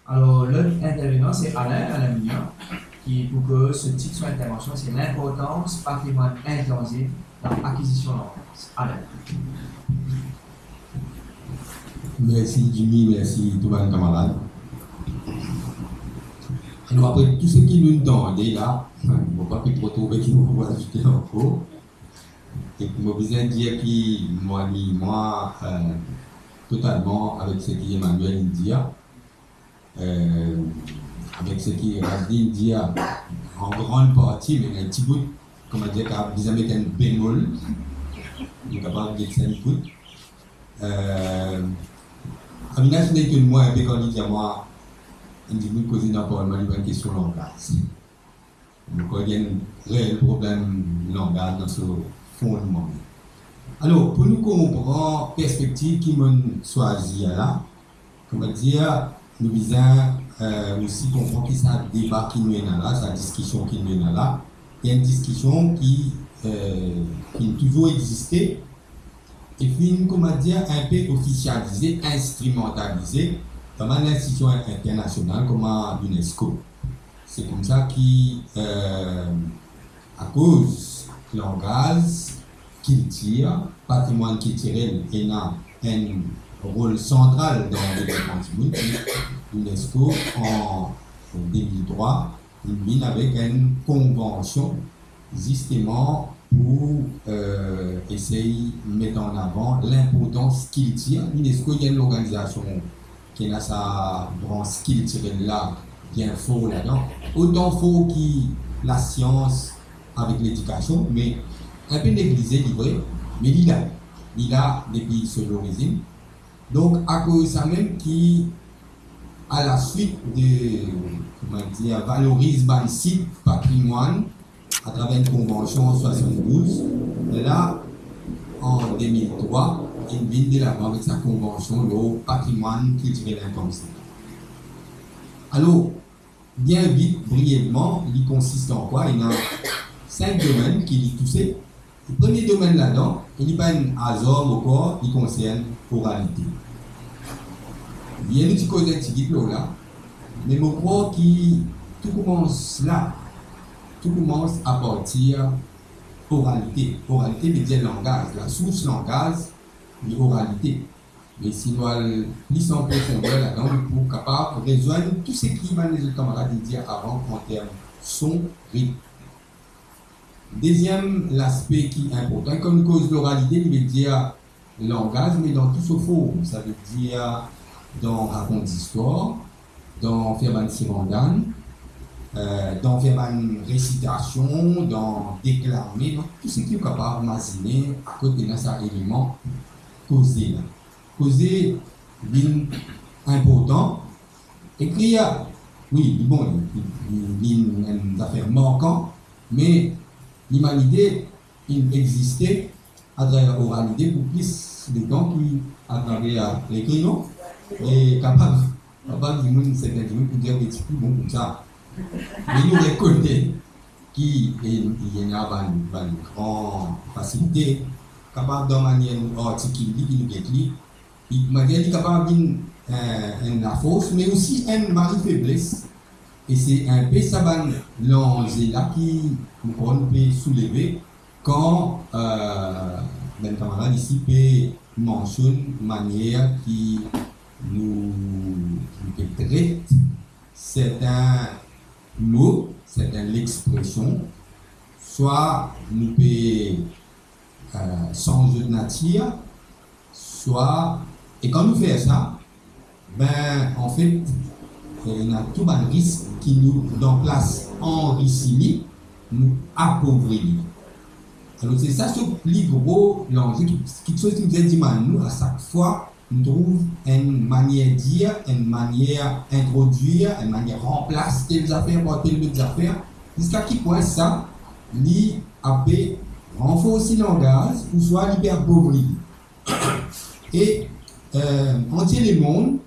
Alors, l'autre intervenant, c'est Alain Mignon, qui, pour que ce titre soit intervention, c'est l'importance patrimoine intangible dans l'acquisition d'enfance. Alain. Merci Jimmy, merci tout le monde camarade. Alors après tout ce qui nous demandait là, je ne vais pas plus trop trouver qui nous va ajouter encore. Et je me besoin de dire que moi, totalement avec ce qu'Emmanuel dit, avec ce qui Radin dit en grande partie, mais un petit bout, comment dire, qu'ils mettent un bémol, il est capable de dire un bout. Amina, ce n'est que moi, un peu quand il dit à moi, il dit que causer n'importe quoi, une question de langage. Donc, il y a un réel problème de langage dans ce fondement. Alors, pour nous comprendre la perspective qui m'a choisi là, comment dire, nous visons aussi comprendre que ça débat qui nous est là, sa discussion qui nous est là. Il y a une discussion qui toujours existé. Et puis, comment dire, un peu officialisé, instrumentalisé dans l'institution internationale comme l'UNESCO. C'est comme ça à cause du langage, culture, patrimoine culturel, et a un rôle central dans le développement du monde. L'UNESCO, en 2003, il avec une convention, justement, pour essayer de mettre en avant l'importance qu'il tire. L'UNESCO, il y a une organisation qui a sa branche culturelle là, bien fort là-dedans. Autant fort que la science avec l'éducation, mais un peu négligé, livré, mais il a depuis son origine. Donc, à cause de ça même qui, à la suite de, comment dire, valorise le site patrimoine, à travers une convention en 72. Là, en 2003, il vient de l'avant avec sa convention le patrimoine culturel intensif. Alors, bien vite, brièvement, il consiste en quoi? Il y a 5 domaines qui lui touchent. Le premier domaine là-dedans, il n'y a pas un hasard au corps, il concerne l'oralité. Il y a un petit côté là, mais je crois que tout commence là. Tout commence à partir oralité. Oralité veut dire langage. La source langage, l'oralité. Mais si nous lisons en profondeur là-dedans, pour capable de résoudre tout ce qui va les autres camarades dire avant en termes son, rythme. Deuxième, l'aspect qui est important, comme cause l'oralité, il veut dire langage, mais dans tout ce forme. Ça veut dire dans raconte d'histoire, dans faire un sirandane, dans faire une récitation, dans déclamer, dans tout ce qui est capable d'imaginer à côté de ça élément causé. Causer est important. Écrire, oui, bon, il y a une affaire manquante, mais l'humanité, il existait à travers l'oralité pour plus de temps qui à travers l'écriture et capable de dire certains gens pour dire que c'est plus bon comme ça. Mais nous reconnaissons qu'il y a une grande facilité, capable de manière articulée, qui nous écrit, il m'a dit capable d'une la force, mais aussi une mari faiblesse. Et c'est un peu ça l'enjeu là qui nous peut soulever quand ben camarade ici peut mentionner une manière qui nous traite certains mots, certaines expressions, soit nous peut changer de nature, soit, et quand nous faisons ça, ben en fait, il y a tout un risque qui nous, dans place enrichit, nous appauvrit. Alors c'est ça ce plus gros l'enjeu, quelque chose qui nous est dit nous à chaque fois, nous trouvons une manière de dire, une manière d'introduire, une manière de remplacer telles affaires par telles autres affaires, jusqu'à quel point ça, lui, a renforcer le langage ou soit l'hyperpauvrir. Et on tient le monde,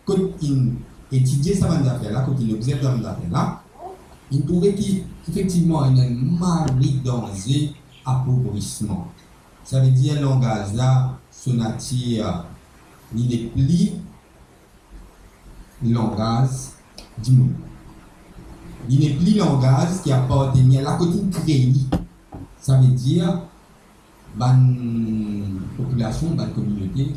quand il étudie ça affaire-là, quand il observe ça affaire-là, il trouvait qu'effectivement il y a un mari danger appauvrissement. Ça veut dire le langage là, son nature, il est plus langage du monde. Il n'est plus langage qui appartient à la côté créée. Ça veut dire, bonne population, bonne communauté,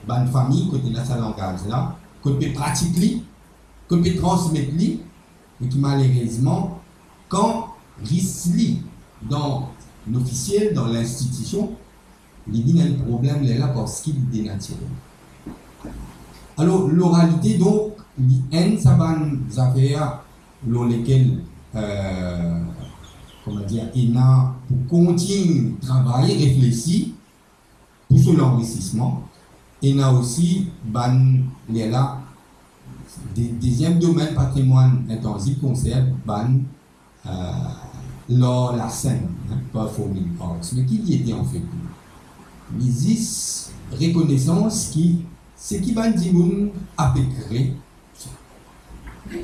bonne famille, côté de ce langage-là, qu'on peut pratiquer, qu'on peut transmettre, et qui malheureusement, quand risque dans l'officiel, dans l'institution, il y a un problème là parce qu'il est dénaturé. Alors, l'oralité, donc, il y a des affaires dans lesquelles, comment dire, ENA, pour continuer à travailler, réfléchir pour son enrichissement. ENA aussi, là, deuxième domaine patrimoine intensif concerne la scène, performing arts. Mais qui y était en fait? Il existe reconnaissance qui, ce qui va dire a pu créer,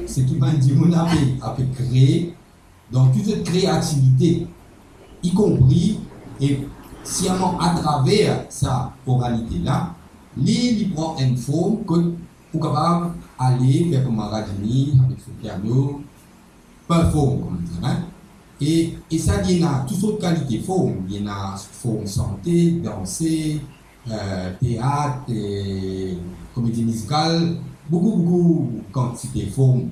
ce qui va dire a pu créer dans toute cette créativité, y compris et sciemment à travers sa oralité-là, il prend une forme que pour capable aller faire comme Rajini avec ce piano, performe comme ça. Et ça, il y a toutes sortes de qualités formes. Il y a forme santé, danser, théâtre, comédie musicale, beaucoup de quantités de formes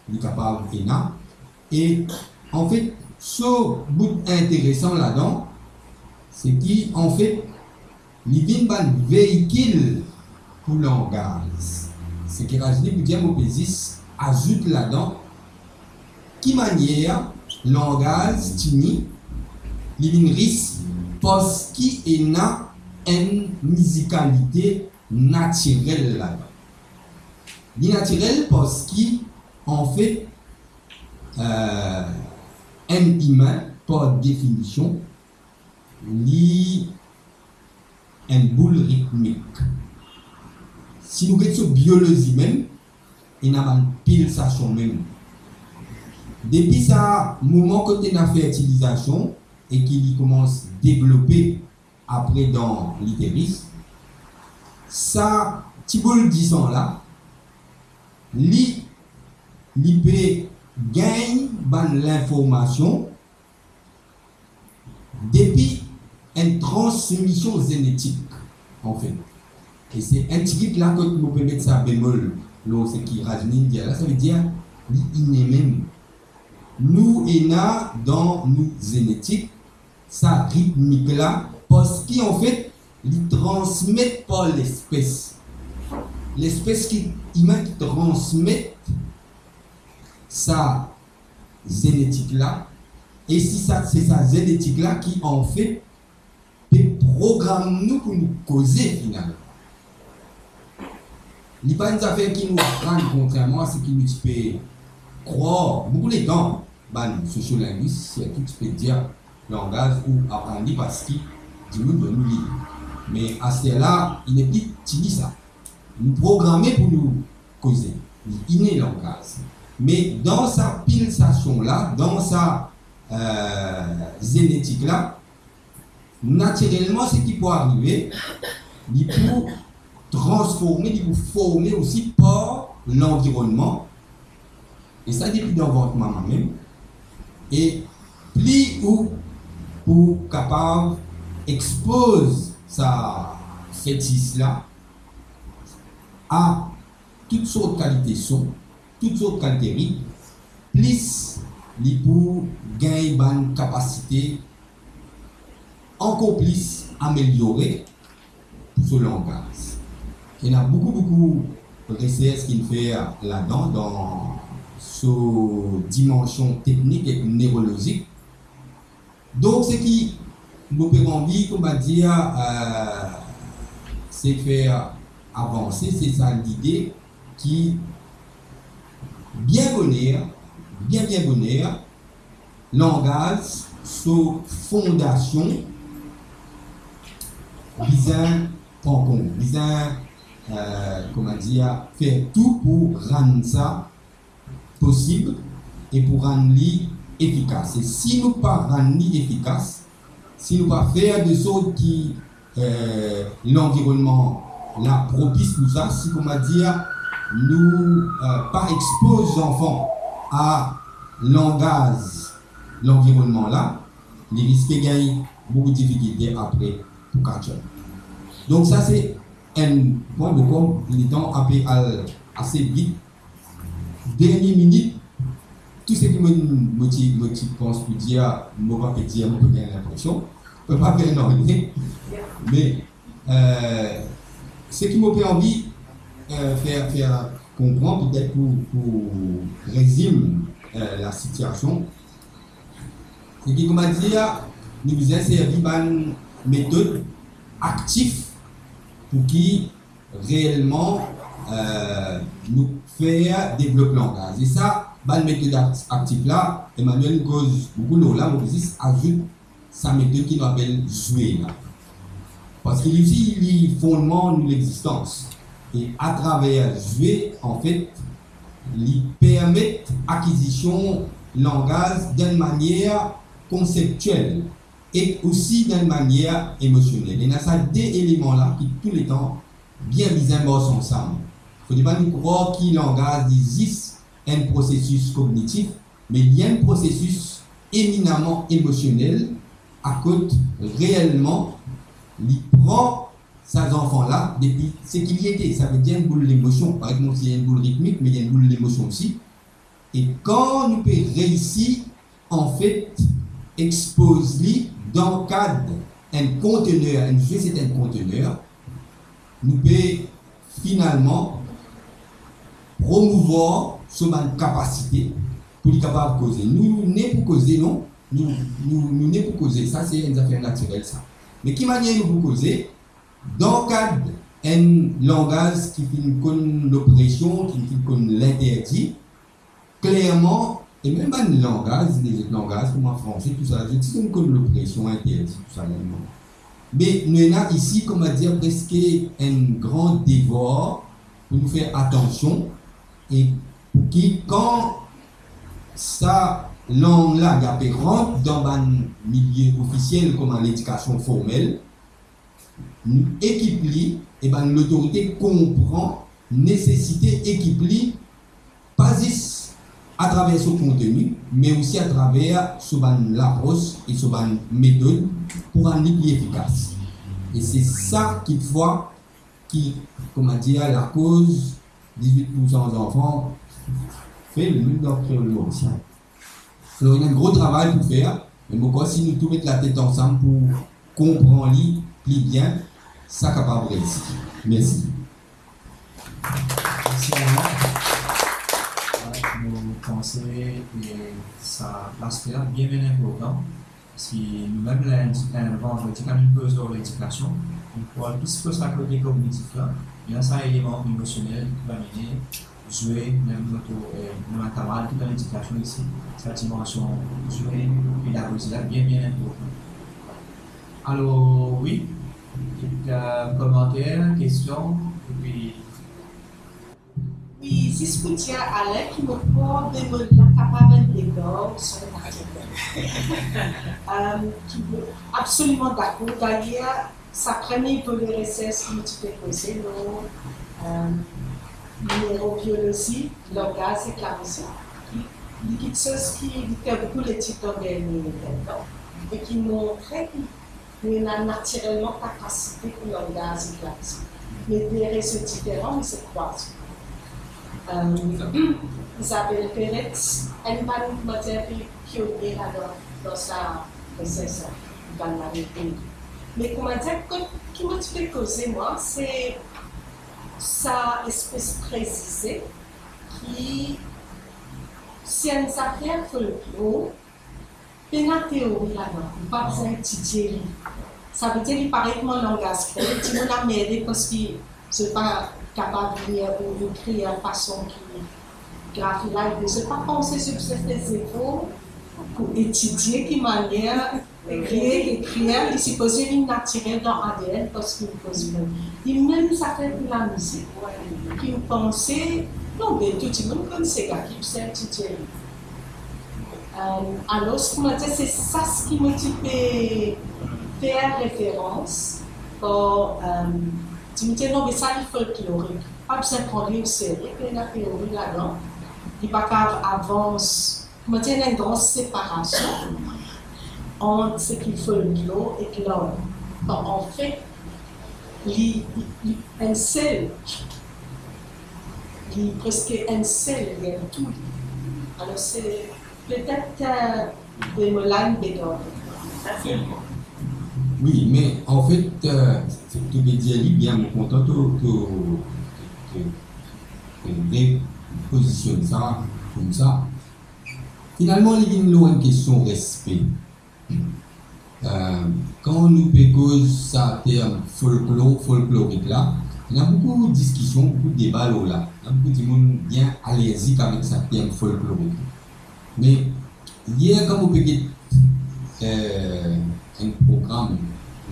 il est capable de faire. Et en fait, ce bout intéressant là-dedans, c'est qu'en fait, il y a un véhicule pour le langage. C'est que Rajini Boudiam-Opésis ajoute là-dedans qui manière langage tini l'inris parce qu'il y a une musicalité naturelle là-dedans. Naturelle parce qu'en fait un humain par définition lit une boule rythmique. Si nous regardons sur biologie même, il y a une pulsation même. Depuis ça, moment côté de la fertilisation et qu'il commence à développer après dans l'utérus, ça, petit boule 10 ans là, il peut gagner l'information depuis une transmission génétique en fait. Et c'est un truc là que nous pouvons mettre ça bémol, ce qui Rajni dit là, ça veut dire l'inné même. Nous, ENA, dans nous génétique, ça rythmique là, parce qu'en fait, ils transmettent pas l'espèce. L'espèce qui transmet sa génétique là, et si ça, c'est sa génétique là qui en fait peut programmer nous pour nous causer finalement. Il n'y a pas une affaire qui nous apprend contrairement à ce qui nous peut croire. Beaucoup de temps, sociolinguistes, c'est tout peut dire langage ou apprendre parce qu'il dit nous de nous lire. Mais à ce là, il n'est plus timide ça. Nous programmer pour nous causer. Il est langage. Mais dans sa pulsation là, dans sa génétique là, naturellement, ce qui peut arriver, il peut transformer, il peut former aussi par l'environnement. Et ça depuis dans votre maman même. Et plus ou pour capable expose sa fétiche là à toutes sortes de qualités son, toutes sortes de qualités rythmes, plus il peut gagner une capacité encore plus améliorée pour ce langage. Il y a beaucoup de recherches qu'il fait là-dedans, dans cette dimension technique et neurologique. Donc, ce qui nous peut envie, comme on va dire, c'est faire avancer, c'est ça l'idée qui, bien bonheur, langage, sous fondation, visant prendre compte, visant comment dire, faire tout pour rendre ça possible et pour rendre efficace. Et si nous pas rendre efficace, si nous pas faire de choses qui l'environnement la propice pour ça, si comment dire, nous pas expose les enfants à langage, l'environnement là, les risques de gagner beaucoup de difficultés après pour catcher. Donc ça c'est un point de compte, les temps appelé assez vite. Dernière minute, tout ce qui me pense pour dire, je ne vais pas dire, je peux gagner l'impression, je ne peux pas faire énormément, mais ce qui m'a permis faire comprendre, peut-être pour résumer la situation, c'est que, comme on dit, nous vous avons servi une méthode active pour qui réellement nous faire développer le langage. Et ça, une méthode active là, Emmanuel cause beaucoup de là, Maurice ajoute sa méthode qui nous appelle jouer là. Parce qu'il y a aussi les fondements de l'existence. Et à travers jouer, en fait, ils permettent l'acquisition langage d'une manière conceptuelle et aussi d'une manière émotionnelle. Et il y a ces deux éléments-là qui, tous les temps, bien visibles ensemble. Il ne faut pas nous croire que le langage existe un processus cognitif, mais il y a un processus éminemment émotionnel à côté réellement, il prend ces enfants-là depuis ce qu'il y était. Ça veut dire une boule d'émotion. Par exemple, il y a une boule rythmique, mais il y a une boule d'émotion aussi. Et quand nous pouvons réussir, en fait, exposer dans le cadre d'un conteneur, un jeu c'est un conteneur, nous pouvons finalement promouvoir sur une capacité pour être capable de causer. Nous n'est pour causer, non. Nous n'est pour causer. Ça, c'est une affaire naturelle, ça. Mais qui manière nous pour causer? Dans le cadre d'un langage qui connaît l'oppression, qui connaît l'interdit, clairement, et même un langage, les autres langages, comme en français, tout ça, je dis qu'on connaît l'oppression, l'interdit, tout ça, même. Mais nous avons ici, comment dire, presque un grand dévore pour nous faire attention et pour qui, quand ça langue-là rentre dans un milieu officiel comme l'éducation formelle, nous équipons et ben l'autorité comprend nécessité équipée pas juste à travers son contenu, mais aussi à travers l'approche et la méthode pour un plus efficace. Et c'est ça qu'il faut qui, comment dire, la cause 18% des enfants fait le même d'entre eux aussi. Alors il y a un gros travail pour faire, mais pourquoi si nous tous mettons la tête ensemble pour comprendre plus bien, ça capable de réussir. Merci. Merci à nous. Nous pensons que ça l'aspect bien important. Si nous-mêmes, le vendredi, quand nous posons l'éducation, on parle plus de la côté cognitif là. Il y a un élément émotionnel qui va mener jouer, même notre travail, toute l'éducation ici, cette dimension jouer, pédagogie là, bien important. Alors, oui, commentaire, question, et puis. Oui, si je peux dire Alain qui me porte de la capacité de l'or sur la qui veut absolument d'accord. D'ailleurs, sa première recherche qui tu peux poser, neurobiologie, langage et claviation. Il y a quelque chose qui fait beaucoup l'étude là-dedans et qui montrait qu'on a naturellement capacité pour langage et claviation. Mais des réseaux différents, mais c'est quoi? Isabelle Peretz, elle m'a dit pionnière dans sa recherche dans la vérité. Mais comment dire, qui m'a fait causer moi, c'est sa espèce précisée qui, si une affaire folklore, il y a une théorie là-dedans, il n'y a pas besoin d'étudier. Ça veut dire qu'il paraît que mon langage crée, tu m'as aidé parce que je ne suis pas capable de lire ou d'écrire de façon qui graphie là. Je n'ai pas pensé sur ces efforts pour étudier de manière écrire, il s'est posé une naturelle dans l'ADN parce qu'il pose même. Et même ça fait de la musique, qui pensait, non, mais tout le monde connaît ces gars qui savent étudier. Alors, c'est ça ce qui m'a fait faire référence pour. Tu me dis non, mais ça il folklorique. pas besoin de prendre une série, et la théorie là-dedans, il n'y a pas qu'à avance, comment dire, une grande séparation entre ce qu'il faut le l'eau et l'homme. En fait, un seul, presque un seul, il y a tout. Alors c'est peut-être des molans bédons. Oui, mais en fait, tu veux dire bien, je suis content que positionne ça comme ça. Finalement, il y a une question de respect. Quand nous pécons ça terme folklorique là, il y a beaucoup de discussions, beaucoup de débats là. Il y a beaucoup de gens bien allergiques avec ça terme folklorique. Mais hier, quand vous péquez un programme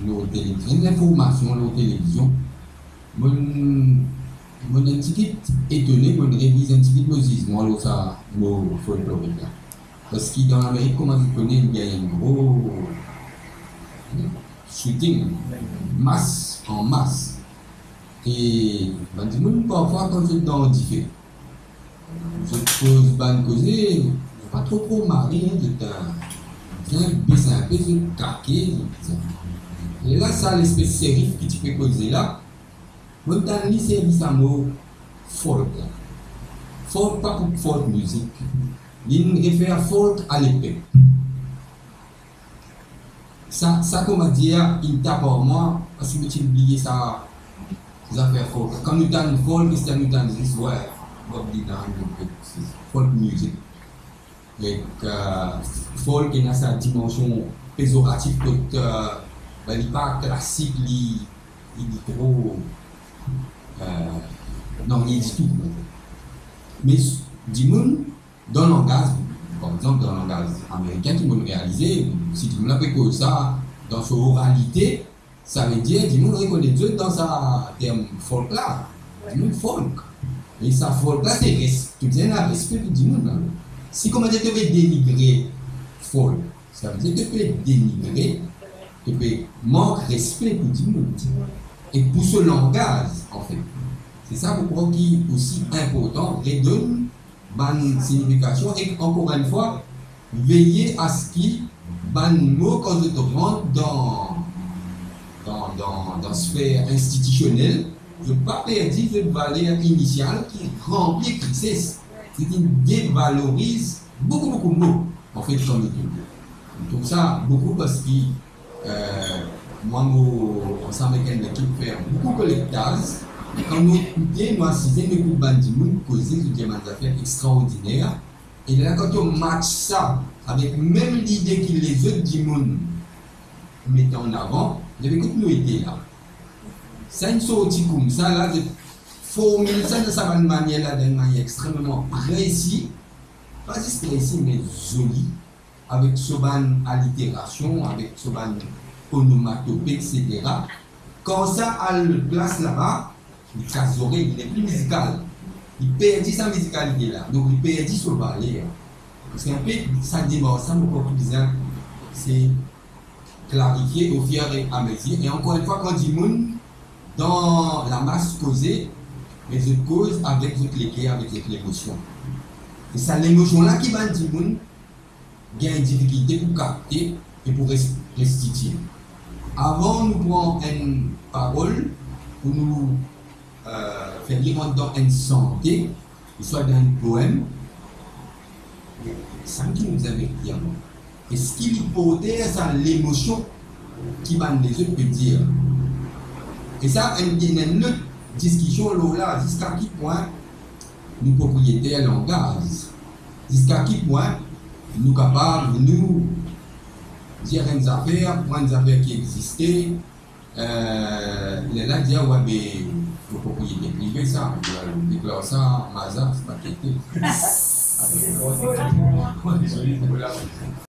de télévision, une information de télévision, je suis un petit peu étonné, je révise un petit peu le gisement de ça folklorique là. Parce que dans l'Amérique, comment vous connaissez, il y a un gros shooting, masse, en masse. Et parfois, quand je suis dans le différent, je pose ban causer, je pas trop marrer, je viens baisser un peu, je craquer. Et là, ça, l'espèce de série que tu peux causer là, je donne les services à mot folk. Folk, pas pour folk musique. Il réfère folk à l'époque. Ça comme on dit, il tape pour moi, parce que tu oublié ça, les affaires folk. Quand nous avons folk, c'est nous avons dit, ouais, Bob Dylan, folk music. Et folk est dans sa dimension péjorative, il n'est pas classique, il est trop. Non, il dit tout. Mais, dis-moi, dans le langage, par exemple dans le langage américain qui m'ont réalisé, si tu me l'appelles comme ça, dans son oralité, ça veut dire, dis-moi, on reconnaît Dieu dans sa terme folk là, dis-moi folk. Et sa folk là, c'est tout un respect pour dis-moi. Si comment dire, tu peux dénigrer folk, ça veut dire que tu peux dénigrer, tu peux manquer respect pour dis-moi. Et pour ce langage, en fait, c'est ça pourquoi qui est aussi important, redonne bonne signification et encore une fois, veiller à ce qu'il ban mot quand je te rentre dans sphère institutionnelle, je ne pas perdre cette valeur initiale qui remplit Christ. C'est qu'il dévalorise beaucoup de mots en fait comme il donc ça beaucoup parce que moi ensemble avec une équipe fait beaucoup de collectage. Quand nous écoutons, nous assistons, nous écoutons Bandimoun causer des affaires extraordinaires. Et là, quand on match ça avec même l'idée que les autres Dimoun mettaient en avant, il y avait que nous étions là. Ça, une sortie comme ça, là, je formule ça de sa manière, d'une manière extrêmement précise, pas juste précis, mais jolie, avec ce ban allitération, avec ce ban onomatopée, etc. Quand ça a le place là-bas, il casse l'oreille, il est plus musical. Il perdit sa musicalité là. Donc il perdit son balai. Parce qu'un peu, ça démarre, ça beaucoup plus bizarre. C'est clarifié au fur et à mesure. Et encore une fois, quand dit moun, dans la masse causée, mais je cause avec l'émotion. Et c'est l'émotion là qui va dire moun, il y a une difficulté pour capter et pour restituer. Avant, nous prenons une parole pour nous faire lire dans une santé, soit dans un poème, ça qui nous avait dit. Et ce qui hypothèse, c'est l'émotion qui va les autres peut dire. Et ça, il y a une autre discussion là, jusqu'à quel point nous propriétaires langage, jusqu'à quel point nous capables de nous dire une affaire, prendre des affaires qui existaient, il est là dire ouais mais le propriété privée ça, on déclare ça, Maza, c'est pas quitté.